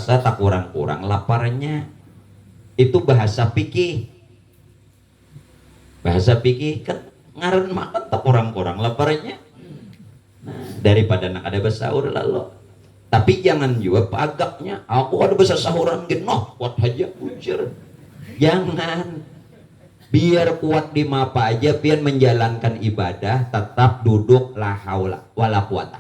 berpuasa tak kurang-kurang laparnya. Itu bahasa fikih. Bahasa fikih kan ngaran makan tak kurang-kurang laparnya. Nah, daripada nak ada bersahur lalu. Tapi jangan juga pagaknya aku ada bahasa sahuran genoh kuat aja ujar. Jangan. Biar kuat di mapa aja, biar menjalankan ibadah tetap duduk la haula wala quwata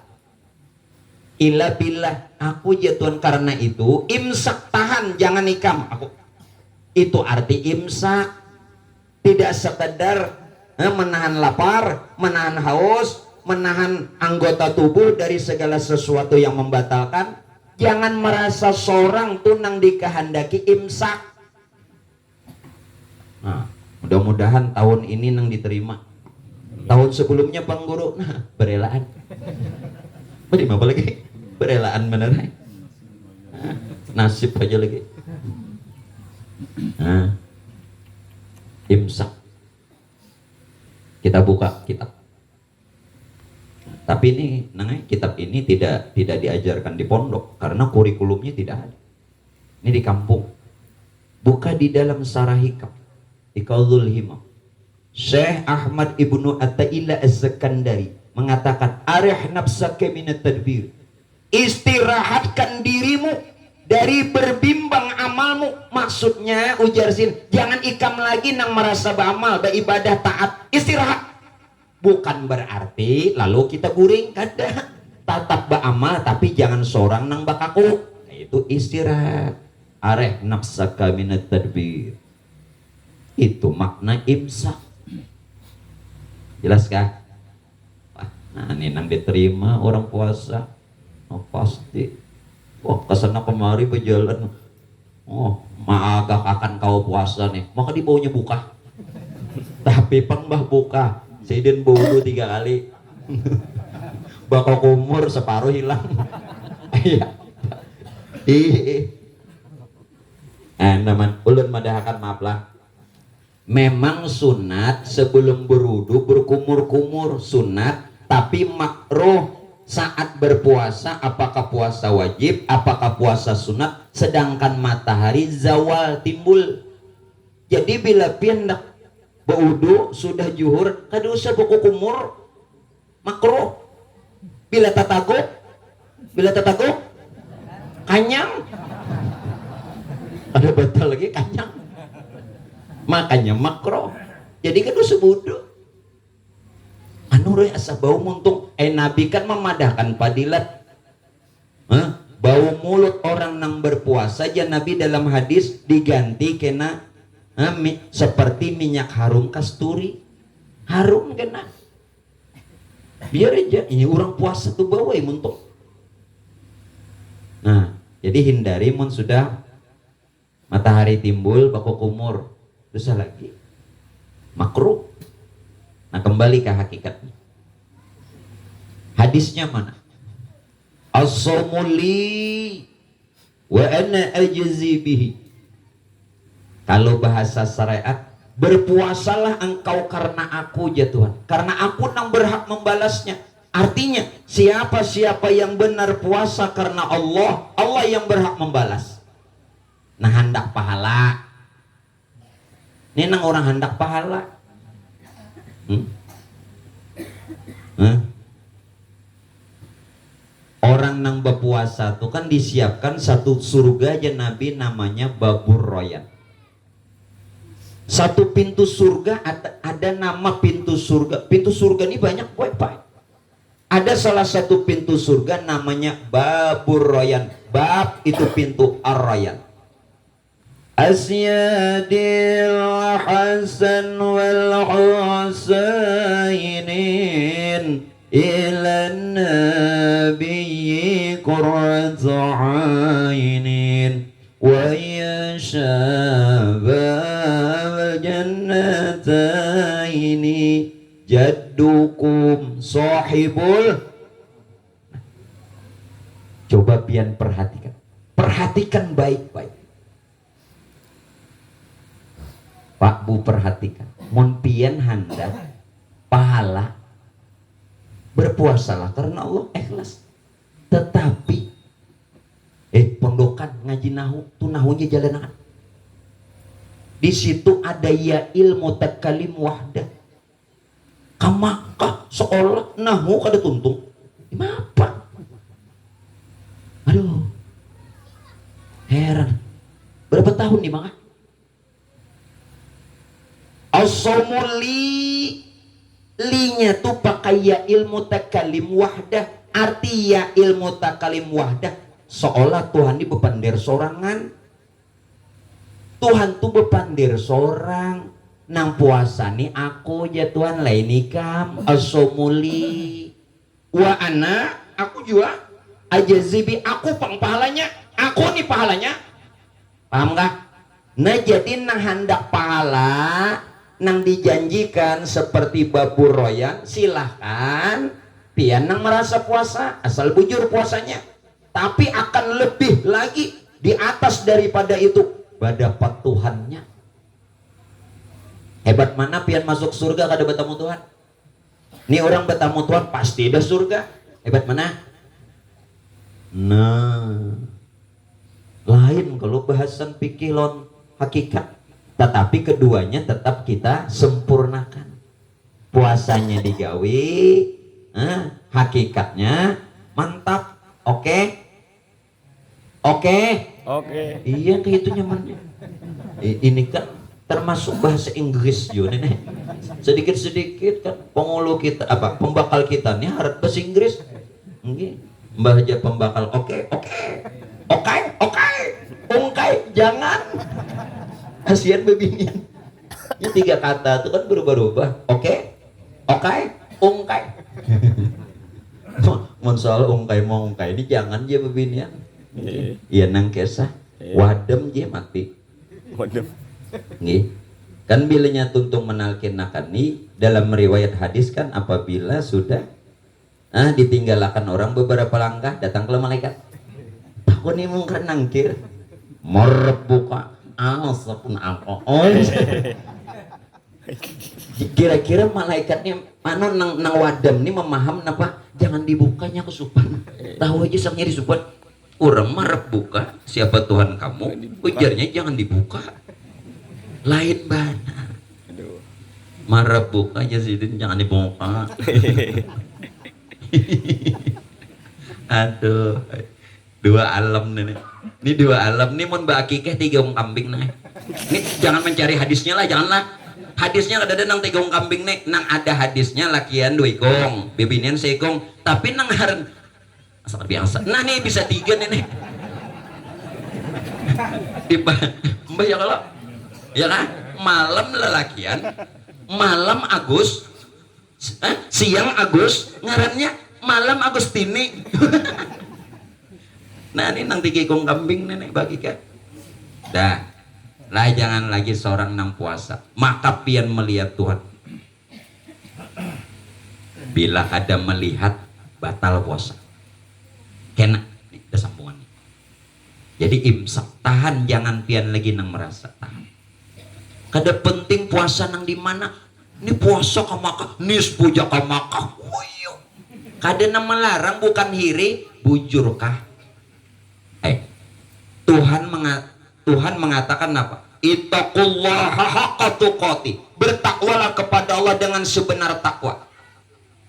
illa billah. Aku jatuhan karena itu imsak, tahan jangan nikam aku. Itu arti imsak. Tidak sekedar menahan lapar, menahan haus, menahan anggota tubuh dari segala sesuatu yang membatalkan. Jangan merasa seorang tunang dikehendaki imsak. Nah, mudah-mudahan tahun ini nang diterima. Tahun sebelumnya Bang Guru, nah berelaan. Beri apa lagi? Berelaan beneran. Nah, nasib aja lagi. Nah, imsak. Kita buka kitab. Tapi ini, kitab ini tidak diajarkan di pondok karena kurikulumnya tidak ada. Ini di kampung. Buka di dalam Sarah Hikam, di Qaulul Himam. Syekh Ahmad Ibnu Athaillah Az-Zakandari mengatakan, arih nafsaka minat tadbir. Istirahatkan dirimu dari berbimbang amalmu. Maksudnya ujar sin, jangan ikam lagi nang merasa beramal, beribadah taat. Istirahat. Bukan berarti lalu kita guring, kada. Tetap beramal tapi jangan seorang nang bakaku. Nah, itu istirahat. Areh nafsaka minat tadbir. Itu makna imsak. Jelas kah? Nah ini nang diterima orang puasa. Oh pasti. Wah kesana kemari berjalan. Oh maagak akan kau puasa nih. Maka dibawanya buka. Tapi pembah buka. Seiden baudu 3 kali. Bakal kumur separuh hilang. Iya. Naman ulun madahakan maaf lah. Memang sunat sebelum berudu berkumur-kumur sunat, tapi makruh saat berpuasa. Apakah puasa wajib, apakah puasa sunat, sedangkan matahari zawal timbul. Jadi bila pindah baudu sudah juhur, kada usah buku kumur, makruh. Bila tataguk kanyang, ada batal lagi kanyang, makanya makruh. Jadi kada usah budu. Anu roy asa bau muntung. Nabi kan memadahkan padilat. Bau mulut orang nang berpuasa aja Nabi dalam hadis diganti kena seperti minyak harum kasturi. Harum kena. Biar aja ini orang puasa tuh bawa muntung. Nah, jadi hindari mun sudah matahari timbul baku kumur. Terus lagi makruh. Nah, kembali ke hakikatnya. Hadisnya mana? As-sawmu li wa ana ajzi bihi. Kalau bahasa syariat, berpuasalah engkau karena aku ya Tuhan, karena aku yang berhak membalasnya. Artinya siapa-siapa yang benar puasa karena Allah, Allah yang berhak membalas. Nah hendak pahala. Ini nang orang hendak pahala. Orang nang berpuasa tuh kan disiapkan satu surga aja Nabi namanya Babur Royan. Satu pintu surga ada nama pintu surga. Pintu surga ini banyak baik. Ada salah satu pintu surga namanya Babur Royan. Bab itu pintu Ar-Royan. Asyadil Hasan wal Husainin ilan nabiyyi qurratu ainin wa ya syabab jannataini jaddukum sahibul. Coba pian perhatikan baik-baik. Pak Bu perhatikan, mun pian hendak pahala berpuasalah karena Allah ikhlas. Tetapi pondokan ngaji nahu tuh nahunya jalan. Di situ ada ya ilmu takalim wahdah. Kamakah seolah nahu kada tuntung. Kenapa? Aduh. Heran. Berapa tahun nih Bang? As-somuli linya tuh pakai ya ilmu takalim wahdah. Arti ya ilmu takalim wahdah seolah Tuhan ini bepandir sorangan. Tuhan tuh bepandir sorang. Nang puasa nih aku ya Tuhan lain ikam as-somuli wa ana aku juga aja zibi aku pahalanya. Aku nih pahalanya. Paham gak? Nah jadi nang hendak pahala nang dijanjikan seperti babur royan, silahkan pian nang merasa puasa asal bujur puasanya, tapi akan lebih lagi di atas daripada itu dapat Tuhannya. Hebat mana pian masuk surga kada bertemu Tuhan. Ini orang bertemu Tuhan pasti ada surga. Hebat mana? Nah lain kalau bahasan pikilon hakikat, tetapi keduanya tetap kita sempurnakan. Puasanya digawe, hakikatnya mantap. Oke? Iya kayak itu nyamannya. Ini kan termasuk bahasa Inggris juga nih. Sedikit-sedikit kan pengulu kita pembakal kita nih harap bahasa Inggris. Nggih. Mbah aja pembakal. Oke, jangan. Kasihan bebinian. Ya 3 kata itu kan berubah-ubah. Oke, ungkai. Mun soal ungkai mau ungkai ini jangan je bebinian. Iya nang kesah. Wadem je mati. Wadem. Nggih. Kan bilanya tuntung menalkinakan nih dalam riwayat hadis kan apabila sudah ditinggalkan orang beberapa langkah datang ke malaikat. Takut nih mungkin nangkir. Merbuka asapun apa? Kira-kira malaikatnya mana nang wadam nih memaham napa jangan dibukanya kesupan. Tahu aja saknya disupan. Orang marep buka siapa Tuhan kamu? Ujarnya jangan dibuka. Lain benar. Marep buka aja sih jangan dibuka. Aduh. 2 alam nih. Ini 2 alam nih mun Mbak Akikah 3 kambing nih. Ini jangan mencari hadisnya lah, janganlah. Hadisnya ada nang 3 kambing nih, nang ada hadisnya lakian 2 ikong, bebinian 1 ikong, tapi nang haran sangat biasa. Nah nih bisa 3 nih. Mbak ya kalau ya kan malam lelakian, malam Agus, siang Agus, ngarannya malam Agustini. Nah ini nang 3 ikong kambing nenek bagi kan. Dah, lah jangan lagi seorang nang puasa. Maka pian melihat Tuhan. Bila ada melihat batal puasa. Kena, nih, ada sambungan. Jadi imsak, tahan jangan pian lagi nang merasa tahan. Kada penting puasa nang di mana. Ini puasa kamakah, nis puja kamakah. Kada nang melarang bukan hiri, bujurkah? Tuhan mengatakan apa? Ittaqullaha haqqa tuqatih. Bertakwalah kepada Allah dengan sebenar takwa.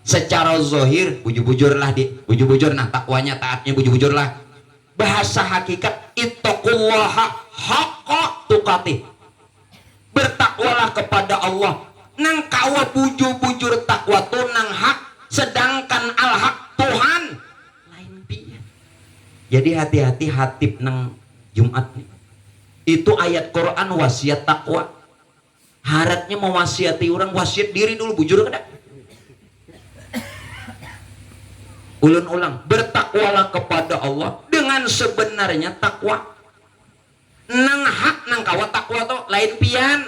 Secara zahir bujur-bujurlah bujur-bujur, nah takwanya taatnya bujur-bujurlah. Bahasa hakikat ittaqullaha haqqa tuqatih. Bertakwalah kepada Allah. Nang kawa bujur-bujur takwa tu nang hak, sedangkan al-haq Tuhan lain piye. Jadi hati-hati hatib nang Jumat nih. Itu ayat Quran wasiat takwa. Haratnya mewasiati orang, wasiat diri dulu bujur kada. Ulun-ulang, bertakwalah kepada Allah dengan sebenarnya takwa. Nang hak nang kawa takwa to lain pian.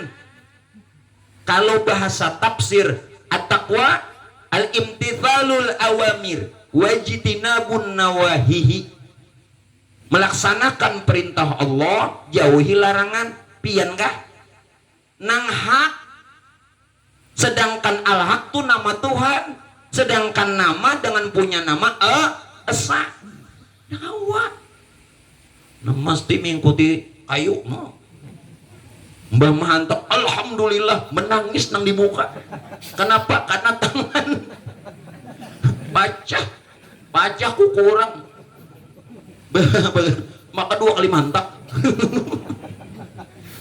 Kalau bahasa tafsir at-taqwa al-imtithalul awamir wajtinabun nawahihi. Melaksanakan perintah Allah, jauhi larangan, pian kah? Nang hak, sedangkan al-haq itu nama Tuhan, sedangkan nama dengan punya nama esa. Nawa. Nah, mesti mengikuti kayu no. Mbah Mahantap alhamdulillah menangis nang di muka. Kenapa? Karena tangan pacaku kurang. Maka 2 kali mantap.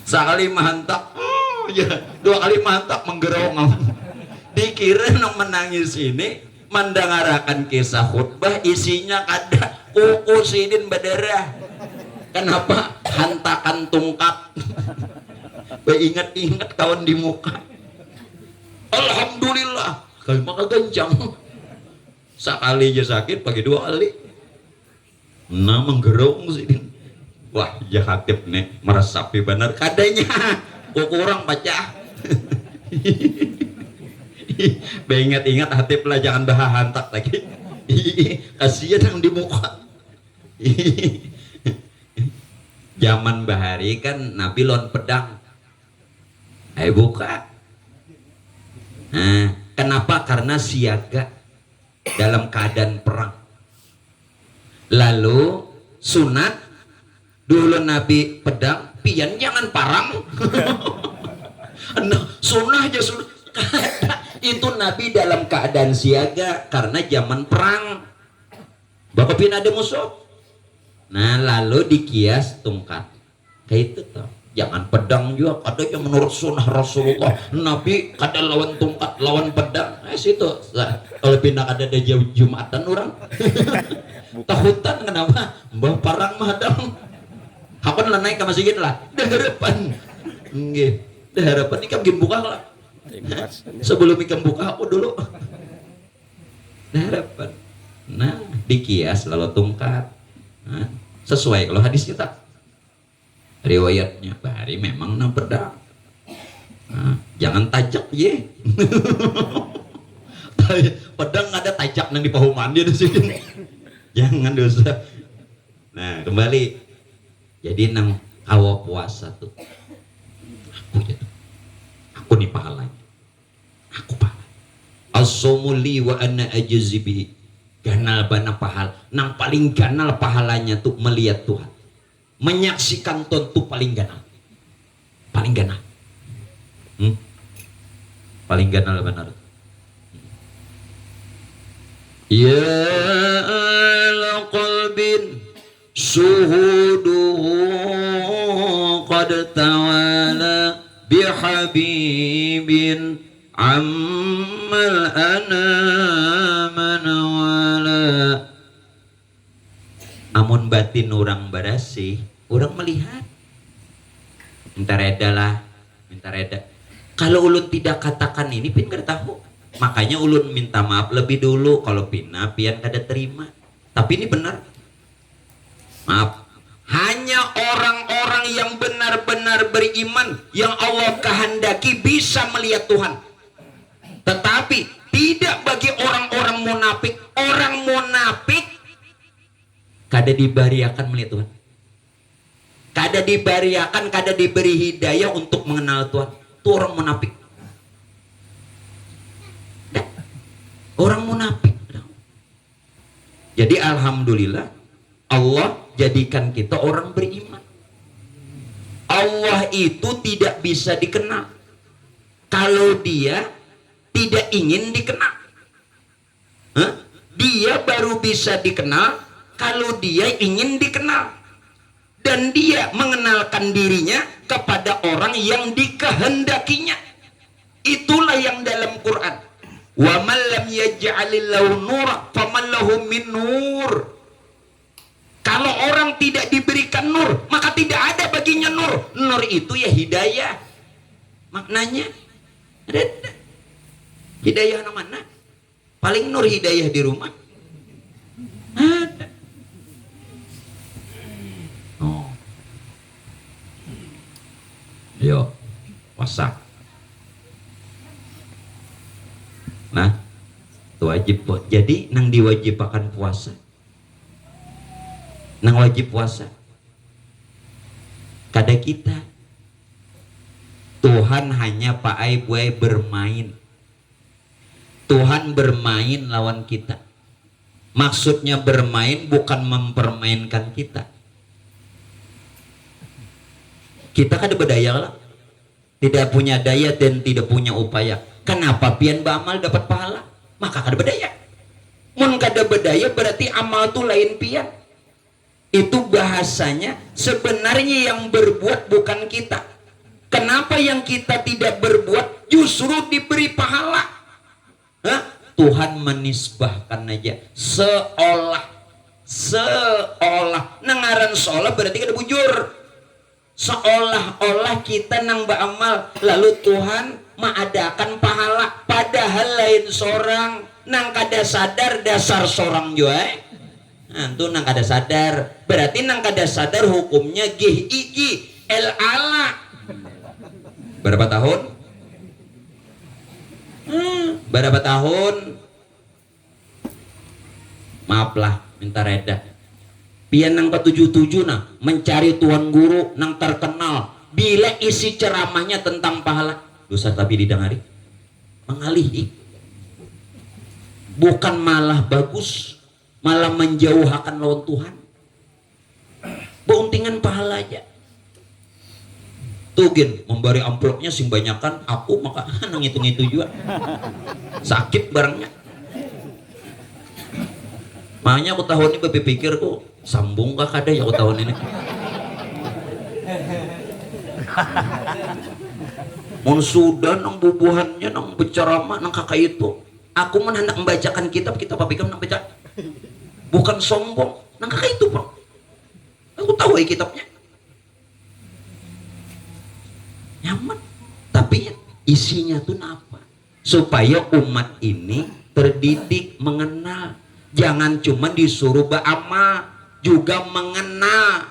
Sekali mantap. Oh, ya, 2 kali mantap menggerong. Dikira nang menangis ini mendengarakan kisah khutbah isinya kada kuku sidin berdarah. Kenapa? Hantakan tungkat. Ingat-ingat kawan di muka. Alhamdulillah. Kalau maka gencang. Sekali aja sakit pakai 2 kali. Nah menggerung sidin. Wah ya Hatib nih meresapi benar kadanya. Kok kurang baca. Ingat-ingat Hatib lah jangan hantak lagi. Kasihan yang di muka. Zaman bahari kan Nabi lon pedang. Ayo buka. Nah, kenapa? Karena siaga dalam keadaan perang. Lalu sunat dulu Nabi pedang, pian jangan parang. Nah, sunnah aja sunnah. Itu Nabi dalam keadaan siaga karena zaman perang. Bapak pian ada musuh. Nah lalu dikias tungkat kayak itu tuh. Jangan pedang juga ada yang menurut sunnah Rasulullah Nabi kada lawan tungkat lawan pedang. Situ kalau pindah ada Jumatan orang tahutan kenapa mbah parang madang aku lah naik ke masjid lah dah harapan nggih dah harapan ikam gin buka lah sebelum ikam buka aku dulu dah harapan. Nah dikias lalu tungkat. Nah, sesuai kalau hadis kita riwayatnya bahari memang nang pedang. Nah, jangan tajak ye. Pedang ada tajak nang di pahuman dia di sini. Jangan dosa. Nah kembali jadi nang hawa puasa tuh aku nih pahalanya aku pahala as-sawmuli wa anna ajzi bihi ganal bana pahal nang paling ganal pahalanya tuh melihat Tuhan menyaksikan Tuhan tuh paling ganal paling ganal benar. Ya ala qalbin suhuduhu qad tawala bihabibin ammal anaman wala. Amun batin orang barasih orang melihat minta reda lah minta reda. Kalau ulun tidak katakan ini pin kada tahu. Makanya ulun minta maaf lebih dulu kalau pina pian kada terima. Tapi ini benar. Maaf. Hanya orang-orang yang benar-benar beriman yang Allah kehendaki bisa melihat Tuhan. Tetapi tidak bagi orang-orang munafik. Orang munafik kada dibariakan melihat Tuhan. Kada dibariakan, kada diberi hidayah untuk mengenal Tuhan. Itu orang munafik. Orang munafik. Jadi alhamdulillah Allah jadikan kita orang beriman. Allah itu tidak bisa dikenal kalau dia tidak ingin dikenal. Dia baru bisa dikenal kalau dia ingin dikenal. Dan dia mengenalkan dirinya kepada orang yang dikehendakinya. Itulah yang dalam Quran. Wa man lam yaj'alillahu nura faman lahu min nur. Kalau orang tidak diberikan nur, maka tidak ada baginya nur. Nur itu ya hidayah. Maknanya ada. Hidayah mana? Paling nur hidayah di rumah. Ada. Oh. Yo, puasa. Nah, itu wajib. Jadi nang diwajibkan puasa. Nang wajib puasa. Kada kita. Tuhan hanya paai buai bermain. Tuhan bermain lawan kita. Maksudnya bermain bukan mempermainkan kita. Kita kada berdaya lah, tidak punya daya dan tidak punya upaya. Kenapa pian beramal dapat pahala? Maka kada berdaya. Mun kada berdaya berarti amal tuh lain pian. Itu bahasanya sebenarnya yang berbuat bukan kita. Kenapa yang kita tidak berbuat justru diberi pahala? Hah? Tuhan menisbahkan aja seolah nangaran seolah berarti kada bujur. Seolah-olah kita nang beramal lalu Tuhan mengadakan pahala, padahal lain seorang nang kada sadar dasar seorang juga. Nah, itu nang kada sadar, berarti nang kada sadar hukumnya gih igi el ala. Berapa tahun? Berapa tahun? Maaflah, minta reda. Pian nang ke-77 nah mencari tuan guru nang terkenal. Bila isi ceramahnya tentang pahala, dosa tapi didengari, mengalihi. Bukan malah bagus, malah menjauhkan lawan Tuhan. Beuntingan pahala aja. Tuh gin, memberi amplopnya sing banyakan aku maka nang hitung-itu juga. Sakit barangnya. Makanya aku tahun ini berpikir kok sambung kah kada ya aku tahun ini. Mun sudah nang bubuhannya nang berceramah nang kakak itu. Aku mun hendak membacakan kitab apa pikir nang baca. Bukan sombong, nang kakak itu, Bang. Aku tahu kitabnya. Nyaman. Tapi isinya tuh apa? Supaya umat ini terdidik mengenal. Jangan cuma disuruh beramal, juga mengenal.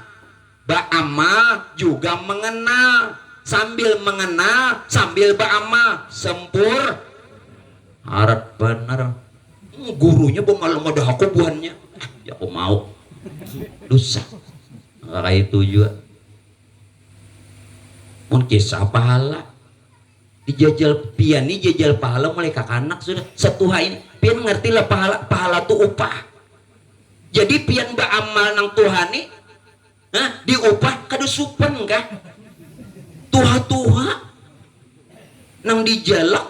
Beramal juga mengenal. Sambil mengenal, sambil beramal. Sempur. Harap benar. Gurunya malah ada aku buannya. Ya aku mau. Dosa. Kayak itu juga. Mungkin kisah pahala dijajal pian nih jajal pahala mulai kakak anak sudah setuhain pian ngerti lah pahala tuh upah. Jadi pian beramal nang Tuhan nih diupah kada supen kah tuha nang dijalak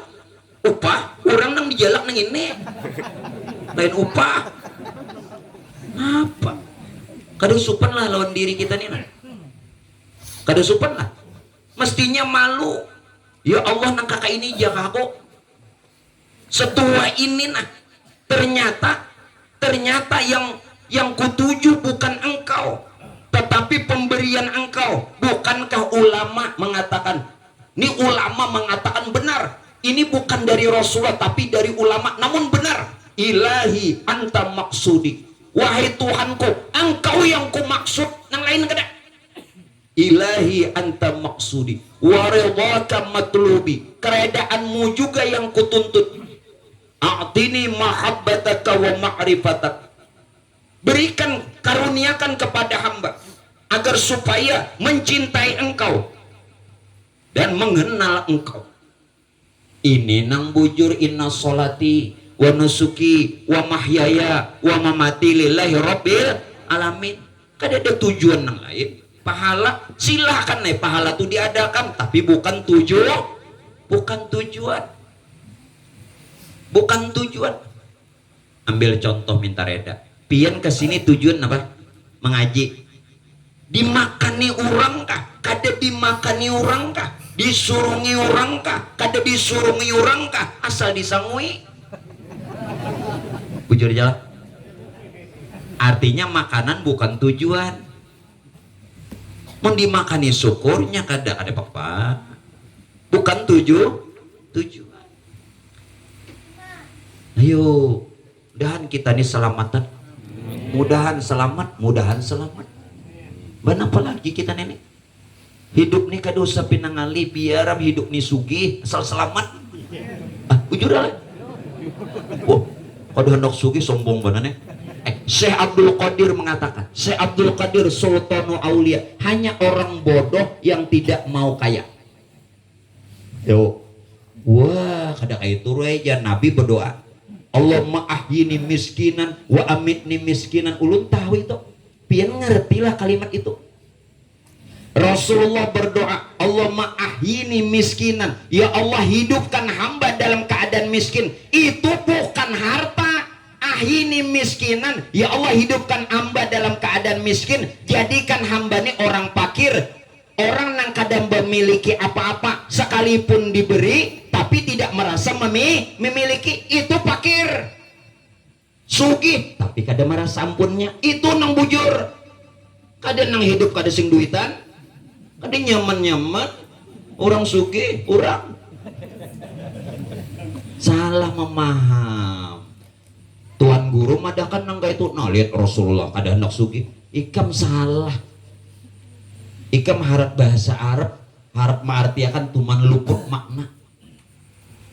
upah orang nang dijalak nang ini lain upah apa kada supen lah lawan diri kita nih kada supen lah. Mestinya malu. Ya Allah nang kakak ini jaga aku setua ini nah ternyata yang kutuju bukan engkau tetapi pemberian engkau. Bukankah ulama mengatakan ini ulama mengatakan benar ini bukan dari Rasulullah tapi dari ulama namun benar. Ilahi anta maksudi, wahai Tuhanku engkau yang ku maksud nang lain kada. Ilahi anta maksudi wa ridhaka matlubi, keredaanmu juga yang kutuntut. A'tini mahabbataka wa ma'rifatak, berikan karuniakan kepada hamba agar supaya mencintai engkau dan mengenal engkau. Ini nang bujur inna sholati wa nusuki wa mahyaya wa mamati lillahi rabbil alamin. Kada ada tujuan nang lain. Pahala silahkan nih pahala tuh diadakan tapi bukan tujuan. Ambil contoh minta reda pian kesini tujuan apa? Mengaji. Dimakani orang kah? Kada dimakani orang kah? Disurungi orang kah? Kada disurungi orang kah? Asal disangui bujur jalan. Artinya makanan bukan tujuan. Mau dimakani syukurnya kada ada apa-apa. Bukan tujuan. Ayo, mudahan kita ini selamatan. Mudahan selamat. Ban apa lagi kita nenek? Hidup nih kada usah pinangali biar hidup nih sugih asal selamat. Bujur lah. Wah, kada hendak sugih sombong banane. Syekh Abdul Qadir mengatakan, Syekh Abdul Qadir Sultanu Aulia, hanya orang bodoh yang tidak mau kaya. Yo, wah kada kayak itu aja Nabi berdoa, Allahumma ahyini miskinan wa amitni miskinan. Ulun tahu itu, pian ngertilah kalimat itu. Rasulullah berdoa, Allahumma ahyini miskinan, ya Allah hidupkan hamba dalam keadaan miskin. Itu bukan harta. Ahyini miskinan, ya Allah hidupkan hamba dalam keadaan miskin. Jadikan hamba ini orang fakir, orang yang kadang memiliki apa-apa, sekalipun diberi tapi tidak merasa memiliki, itu fakir. Sugih tapi kadang merasa ampunnya, itu nang bujur. Kadang nang hidup kadang sing duitan, kadang nyaman-nyaman. Orang sugih, orang salah memaham. Tuan guru madakan nang itu, nah lihat Rasulullah ada anak sugih, ikam salah. Ikam harap bahasa Arab, harap mengartiakan tuman luput makna.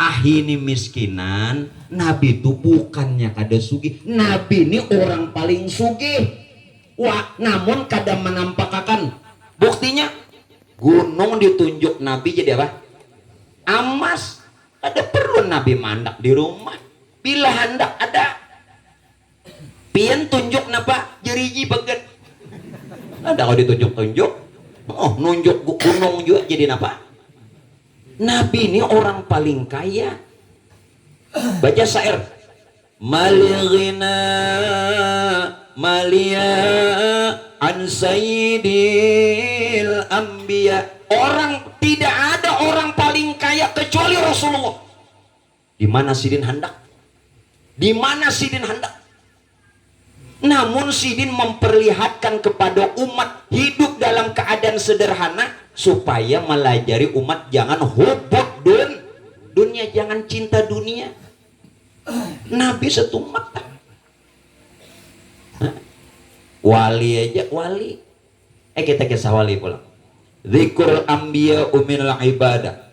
Ahini miskinan, Nabi itu bukannya kada sugih. Nabi ini orang paling sugih. Wah, namun kadang menampakkan buktinya gunung ditunjuk Nabi jadi apa? Emas. Ada perlu Nabi mandak di rumah. Bila hendak ada pian tunjuk napa jeriji baget. Ada kalau ditunjuk-tunjuk, oh nunjuk gunung juga jadi napa? Nabi ini orang paling kaya. Baca syair. Malighina malia an sayyidil anbiya. Orang tidak ada orang paling kaya kecuali Rasulullah. Di mana Sidin hendak? Di mana Sidin hendak? Namun Sidin memperlihatkan kepada umat hidup dalam keadaan sederhana supaya melajari umat jangan hubud dunia, jangan cinta dunia. Nabi satu mata. Wali aja wali. Kita kisah wali pulang. Dzikrul anbiya minal ibadah.